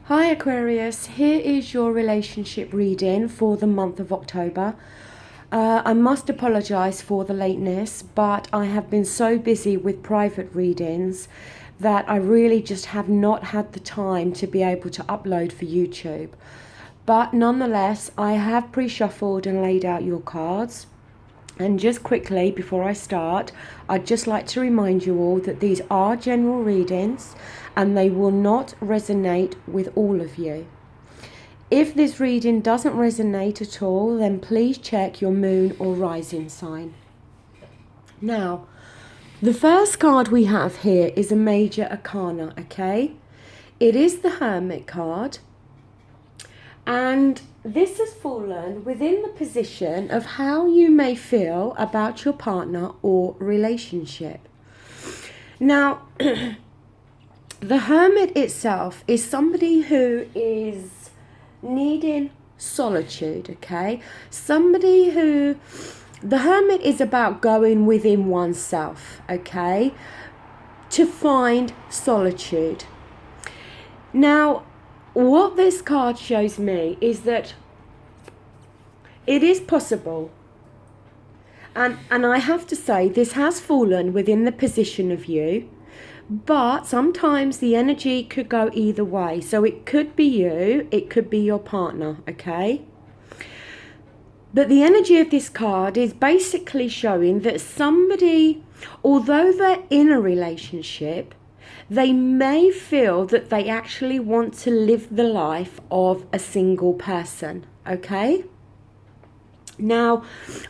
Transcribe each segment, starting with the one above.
Hi Aquarius, here is your relationship reading for the month of October. I must apologise for the lateness, but I have been so busy with private readings that I really just have not had the time to be able to upload for YouTube. But nonetheless, I have pre-shuffled and laid out your cards. And just quickly, before I start, I'd just like to remind you all that these are general readings and they will not resonate with all of you. If this reading doesn't resonate at all, then please check your moon or rising sign. Now, the first card we have here is a major arcana, okay? It is the Hermit card. And this has fallen within the position of how you may feel about your partner or relationship. Now, the Hermit itself is somebody who is needing solitude, okay? Somebody who, the Hermit is about going within oneself, okay? To find solitude. Now, what this card shows me is that it is possible, and I have to say this has fallen within the position of you, but sometimes the energy could go either way. So it could be you, it could be your partner, okay? But the energy of this card is basically showing that somebody, although they're in a relationship, they may feel that they actually want to live the life of a single person, okay? Now,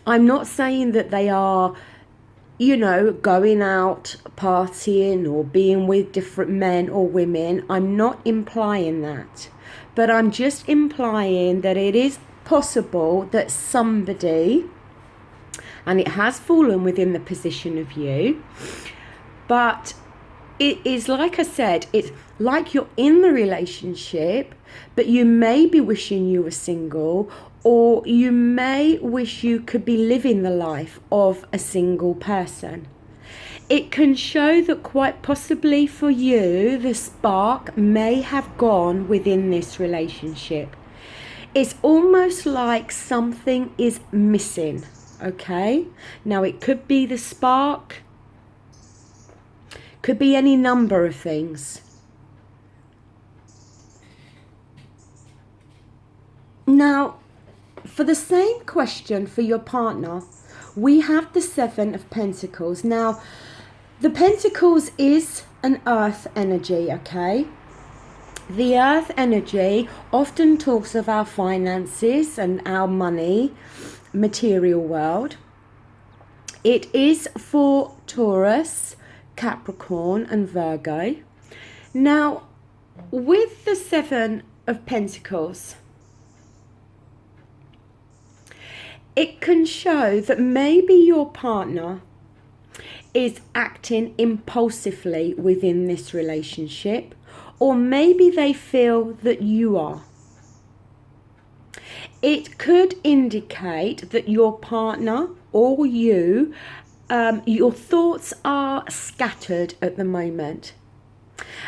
I'm not saying that they are, going out partying or being with different men or women. I'm not implying that. But I'm just implying that it is possible that somebody, and it has fallen within the position of you, but it is, like I said, it's like you're in the relationship, but you may be wishing you were single, or you may wish you could be living the life of a single person. It can show that quite possibly for you, the spark may have gone within this relationship. It's almost like something is missing, okay? Now, it could be the spark, could be any number of things. Now, for the same question for your partner, we have the Seven of Pentacles. Now, the Pentacles is an earth energy, okay? The earth energy often talks of our finances and our money, material world. It is for Taurus, Capricorn and Virgo. Now, with the Seven of Pentacles, it can show that maybe your partner is acting impulsively within this relationship, or maybe they feel that you are. It could indicate that your partner or you, your thoughts are scattered at the moment.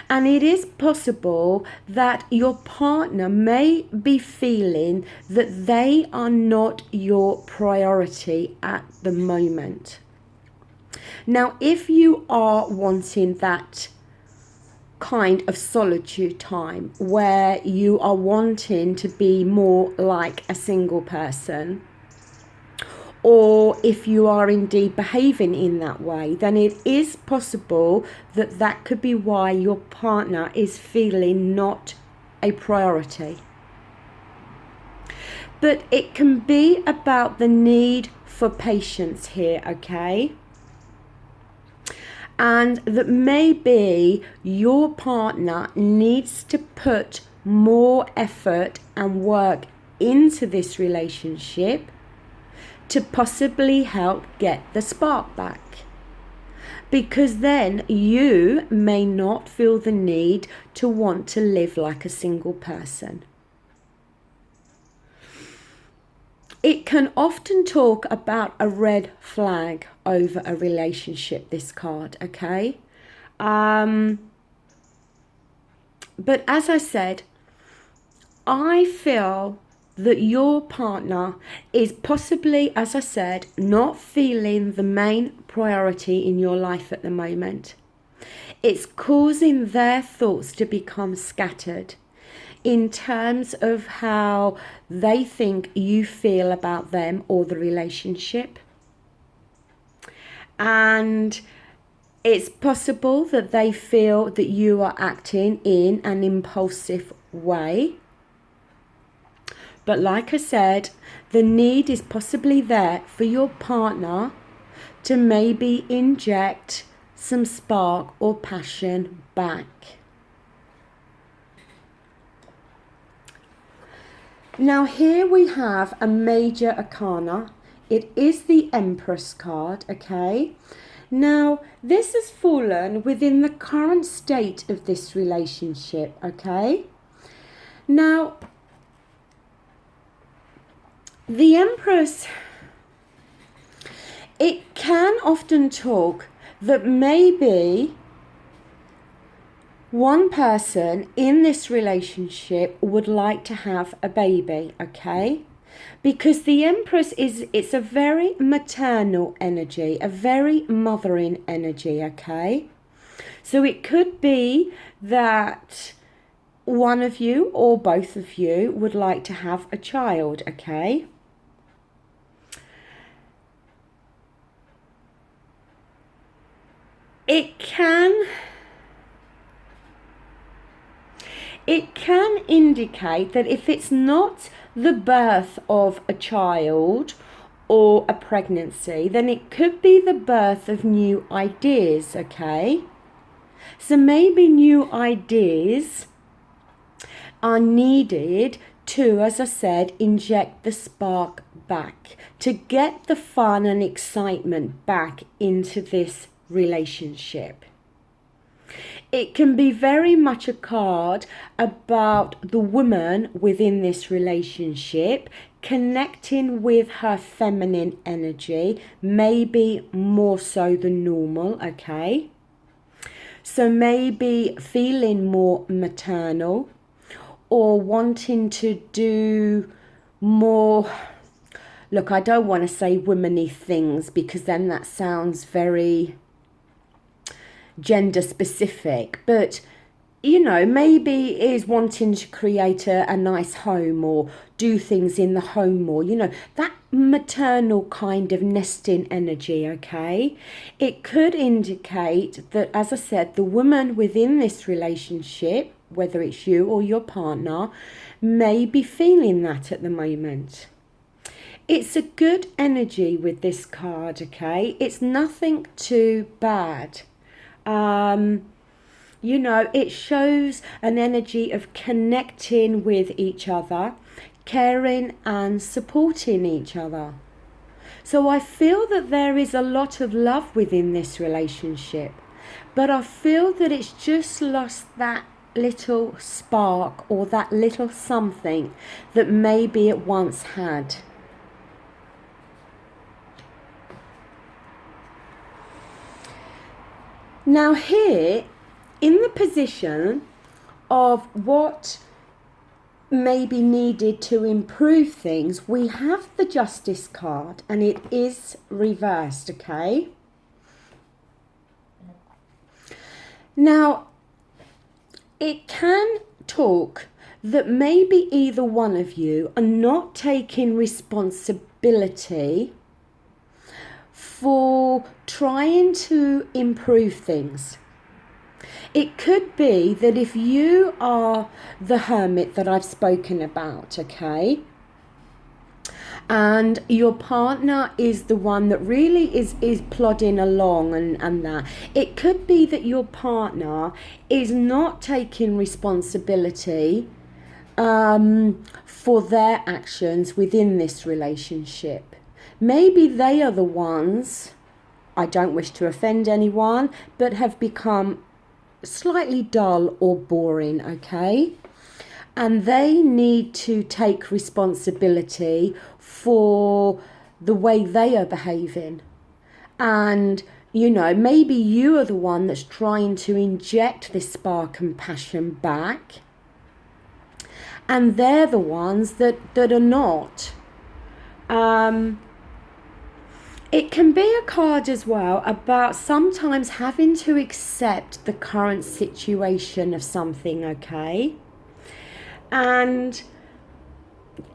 And it is possible that your partner may be feeling that they are not your priority at the moment. Now, if you are wanting that kind of solitude time where you are wanting to be more like a single person, or if you are indeed behaving in that way, then it is possible that that could be why your partner is feeling not a priority. But it can be about the need for patience here, okay? And that maybe your partner needs to put more effort and work into this relationship to possibly help get the spark back. Because then you may not feel the need to want to live like a single person. It can often talk about a red flag over a relationship, this card, okay? But as I said, I feel that your partner is possibly, as I said, not feeling the main priority in your life at the moment. It's causing their thoughts to become scattered in terms of how they think you feel about them or the relationship. And it's possible that they feel that you are acting in an impulsive way. But like I said, the need is possibly there for your partner to maybe inject some spark or passion back. Now here we have a major arcana. It is the Empress card, okay? Now this has fallen within the current state of this relationship, okay? Now the Empress, it can often talk that maybe one person in this relationship would like to have a baby, okay? Because the Empress it's a very maternal energy, a very mothering energy, okay? So it could be that one of you or both of you would like to have a child, okay? It can indicate that if it's not the birth of a child or a pregnancy, then it could be the birth of new ideas, okay? So maybe new ideas are needed to, as I said, inject the spark back, to get the fun and excitement back into this relationship. It can be very much a card about the woman within this relationship connecting with her feminine energy, maybe more so than normal, okay? So maybe feeling more maternal or wanting to do more, look, I don't want to say womanly things because then that sounds very gender specific, but you know, maybe is wanting to create a nice home or do things in the home more, you know, that maternal kind of nesting energy, okay? It could indicate that, as I said, the woman within this relationship, whether it's you or your partner, may be feeling that at the moment. It's a good energy with this card, okay? It's nothing too bad. You know, it shows an energy of connecting with each other, caring and supporting each other. So I feel that there is a lot of love within this relationship, but I feel that it's just lost that little spark or that little something that maybe it once had. Now here, in the position of what may be needed to improve things, we have the Justice card and it is reversed, okay? Now, it can talk that maybe either one of you are not taking responsibility for trying to improve things. It could be that if you are the hermit that I've spoken about, okay, and your partner is the one that really is plodding along and that, it could be that your partner is not taking responsibility for their actions within this relationship. Maybe they are the ones, I don't wish to offend anyone, but have become slightly dull or boring, okay? And they need to take responsibility for the way they are behaving. And, you know, maybe you are the one that's trying to inject this spark and passion back. and they're the ones that are not. It can be a card as well about sometimes having to accept the current situation of something, okay? And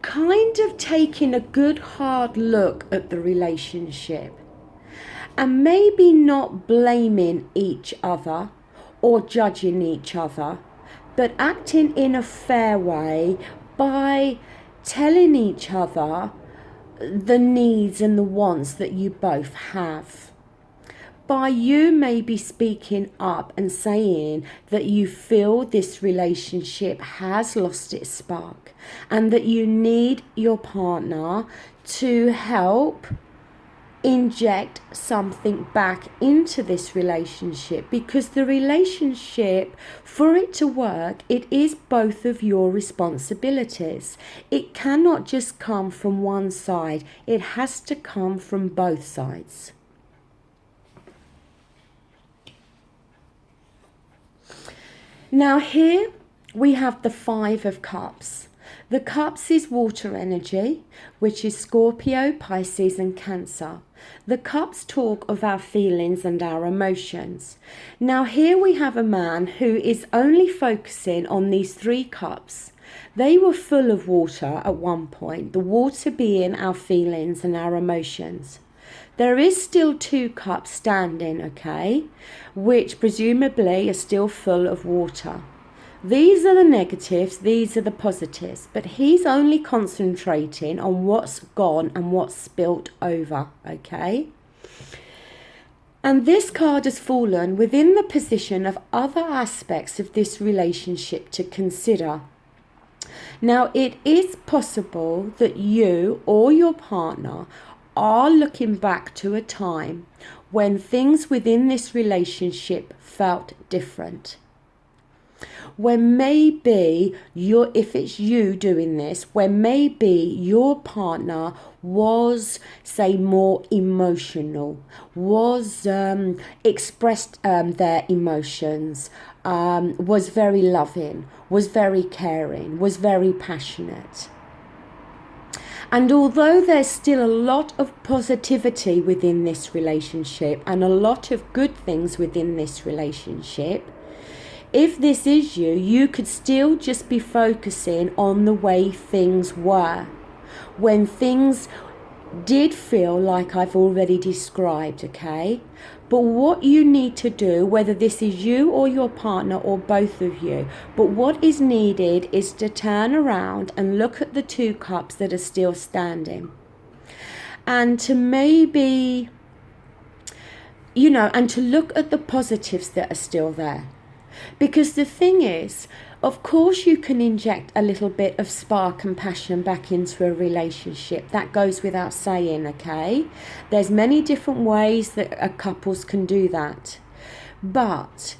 kind of taking a good hard look at the relationship and maybe not blaming each other or judging each other, but acting in a fair way by telling each other the needs and the wants that you both have. By you maybe speaking up and saying that you feel this relationship has lost its spark and that you need your partner to help inject something back into this relationship, because the relationship, for it to work, it is both of your responsibilities. It cannot just come from one side, it has to come from both sides. Now here we have the Five of Cups. The Cups is water energy, which is Scorpio, Pisces and Cancer. The Cups talk of our feelings and our emotions. Now here we have a man who is only focusing on these three cups. They were full of water at one point, the water being our feelings and our emotions. There is still two cups standing, okay, which presumably are still full of water. These are the negatives, these are the positives, but he's only concentrating on what's gone and what's spilt over, okay? And this card has fallen within the position of other aspects of this relationship to consider. Now, it is possible that you or your partner are looking back to a time when things within this relationship felt different. When maybe if it's you doing this, when maybe your partner was, say, more emotional, was expressed their emotions, was very loving, was very caring, was very passionate. And although there's still a lot of positivity within this relationship and a lot of good things within this relationship, if this is you, you could still just be focusing on the way things were, when things did feel like I've already described, okay? But what you need to do, whether this is you or your partner or both of you, but what is needed is to turn around and look at the two cups that are still standing. And to maybe, and to look at the positives that are still there. Because the thing is, of course you can inject a little bit of spark and passion back into a relationship. That goes without saying, okay? There's many different ways that couples can do that. But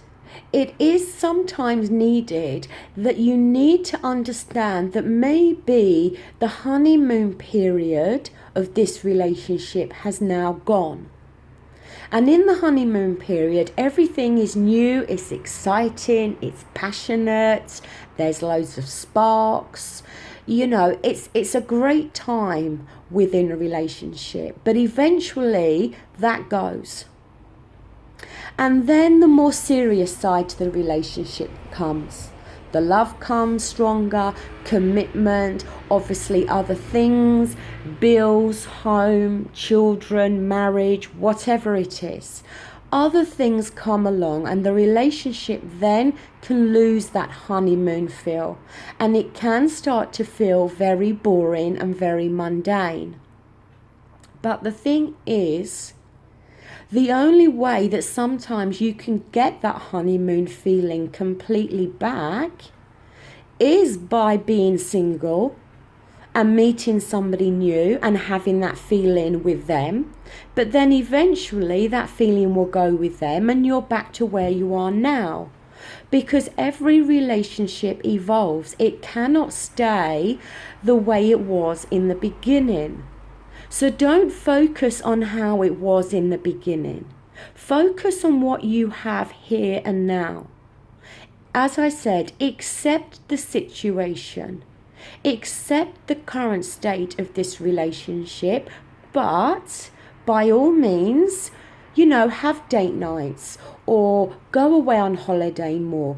it is sometimes needed that you need to understand that maybe the honeymoon period of this relationship has now gone. And in the honeymoon period, everything is new, it's exciting, it's passionate, there's loads of sparks. It's a great time within a relationship, but eventually that goes. And then the more serious side to the relationship comes. The love comes stronger, commitment, obviously other things, bills, home, children, marriage, whatever it is. Other things come along and the relationship then can lose that honeymoon feel, and it can start to feel very boring and very mundane. But the thing is, the only way that sometimes you can get that honeymoon feeling completely back is by being single and meeting somebody new and having that feeling with them. But then eventually that feeling will go with them and you're back to where you are now. Because every relationship evolves. It cannot stay the way it was in the beginning. So don't focus on how it was in the beginning. Focus on what you have here and now. As I said, accept the situation. Accept the current state of this relationship, but by all means, have date nights or go away on holiday more.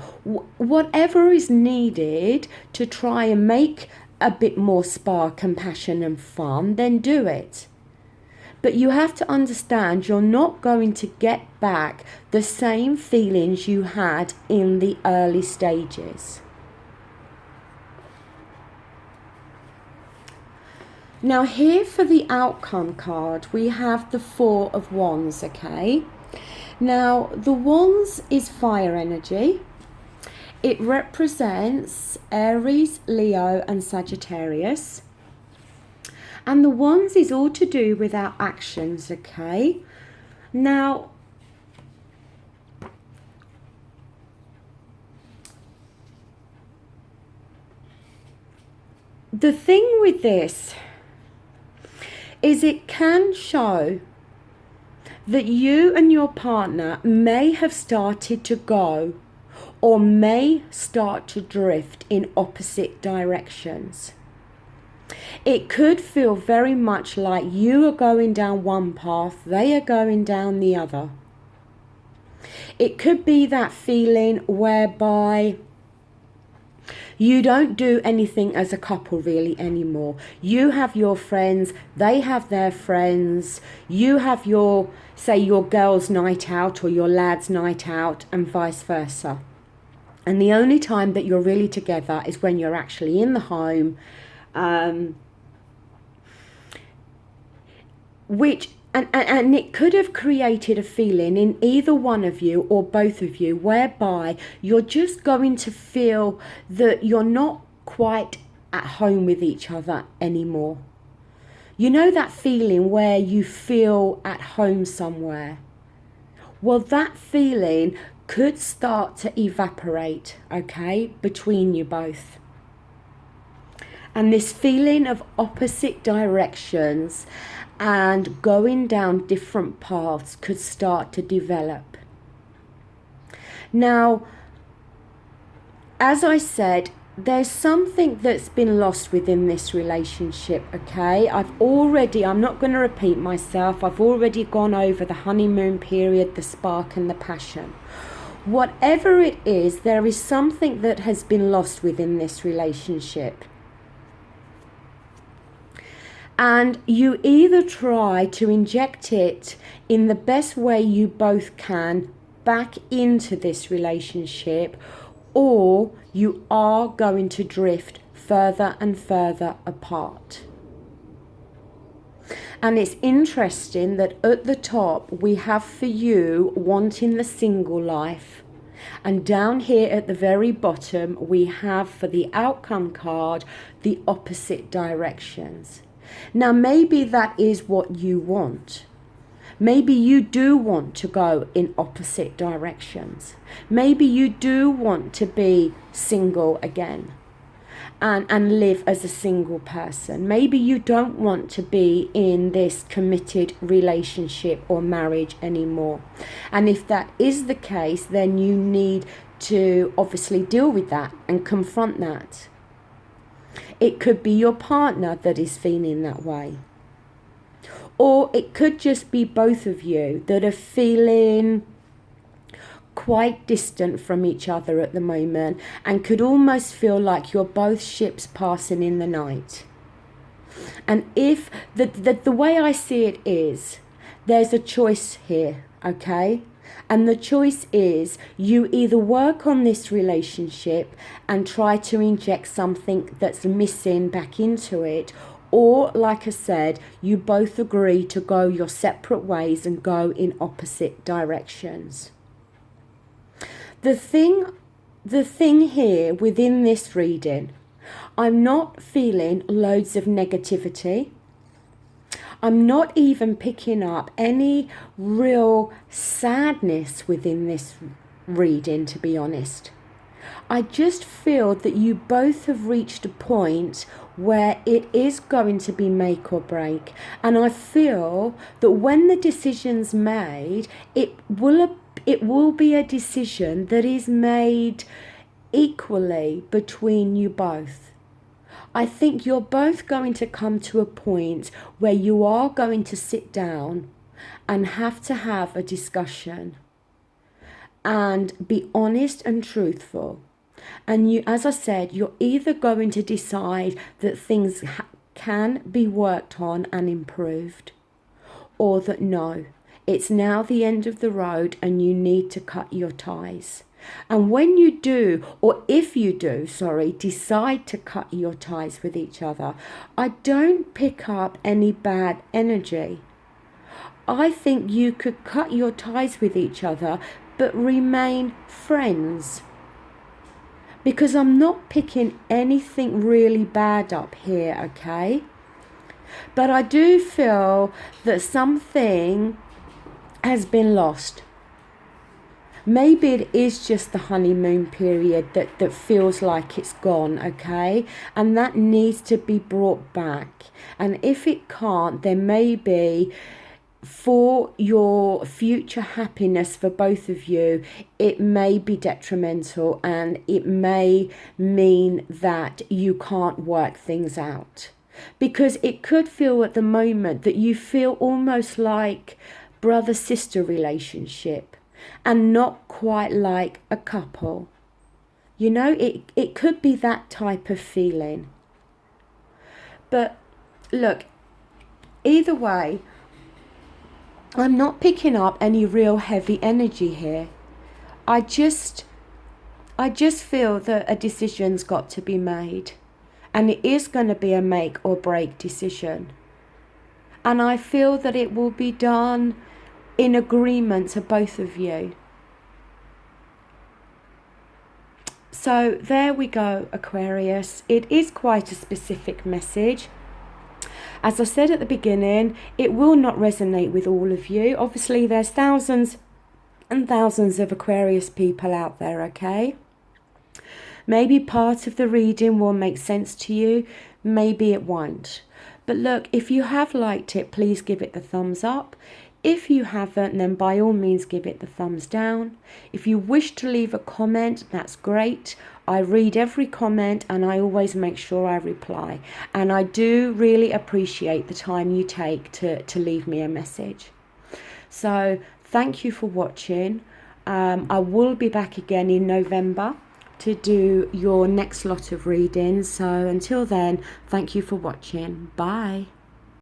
Whatever is needed to try and make a bit more spark and passion and fun, then do it. But you have to understand you're not going to get back the same feelings you had in the early stages. Now here for the outcome card, we have the Four of Wands, okay? Now the Wands is fire energy. It represents Aries, Leo and Sagittarius. And the Wands is all to do with our actions, okay? Now, the thing with this is it can show that you and your partner may have started to go or may start to drift in opposite directions. It could feel very much like you are going down one path, they are going down the other. It could be that feeling whereby you don't do anything as a couple really anymore. You have your friends, they have their friends, you have your, say, your girls' night out or your lads' night out and vice versa. And the only time that you're really together is when you're actually in the home, and it could have created a feeling in either one of you or both of you whereby you're just going to feel that you're not quite at home with each other anymore. You know that feeling where you feel at home somewhere? Well, that feeling could start to evaporate, okay, between you both. And this feeling of opposite directions and going down different paths could start to develop. Now, as I said, there's something that's been lost within this relationship, okay? I'm not going to repeat myself. I've already gone over the honeymoon period, the spark and the passion. Whatever it is, there is something that has been lost within this relationship. And you either try to inject it in the best way you both can back into this relationship, or you are going to drift further and further apart. And it's interesting that at the top we have for you wanting the single life, and down here at the very bottom we have for the outcome card the opposite directions. Now maybe that is what you want. Maybe you do want to go in opposite directions. Maybe you do want to be single again and live as a single person. Maybe you don't want to be in this committed relationship or marriage anymore. And if that is the case, then you need to obviously deal with that and confront that. It could be your partner that is feeling that way. Or it could just be both of you that are feeling quite distant from each other at the moment and could almost feel like you're both ships passing in the night. And if the way I see it is, there's a choice here, okay? And the choice is you either work on this relationship and try to inject something that's missing back into it, or, like I said, you both agree to go your separate ways and go in opposite directions. The thing here within this reading, I'm not feeling loads of negativity. I'm not even picking up any real sadness within this reading, to be honest. I just feel that you both have reached a point where it is going to be make or break. And I feel that when the decision's made, it will be a decision that is made equally between you both. I think you're both going to come to a point where you are going to sit down and have to have a discussion and be honest and truthful. And you, as I said, you're either going to decide that things can be worked on and improved, or that no, it's now the end of the road and you need to cut your ties. And when you do, or if you do, sorry, decide to cut your ties with each other, I don't pick up any bad energy. I think you could cut your ties with each other but remain friends. Because I'm not picking anything really bad up here, okay? But I do feel that something has been lost. Maybe it is just the honeymoon period that feels like it's gone, okay? And that needs to be brought back. And if it can't, then maybe for your future happiness for both of you, it may be detrimental and it may mean that you can't work things out. Because it could feel at the moment that you feel almost like brother-sister relationship and not quite like a couple. You know, it could be that type of feeling. But look, either way, I'm not picking up any real heavy energy here. I just feel that a decision's got to be made. And it is going to be a make or break decision. And I feel that it will be done in agreement to both of you. So there we go, Aquarius. It is quite a specific message. As I said at the beginning, it will not resonate with all of you. Obviously, there's thousands and thousands of Aquarius people out there, okay? Maybe part of the reading will make sense to you, maybe it won't. But look, if you have liked it, please give it the thumbs up. If you haven't, then by all means give it the thumbs down. If you wish to leave a comment, that's great. I read every comment and I always make sure I reply. And I do really appreciate the time you take to leave me a message. So thank you for watching. I will be back again in November to do your next lot of readings. So until then, thank you for watching. Bye.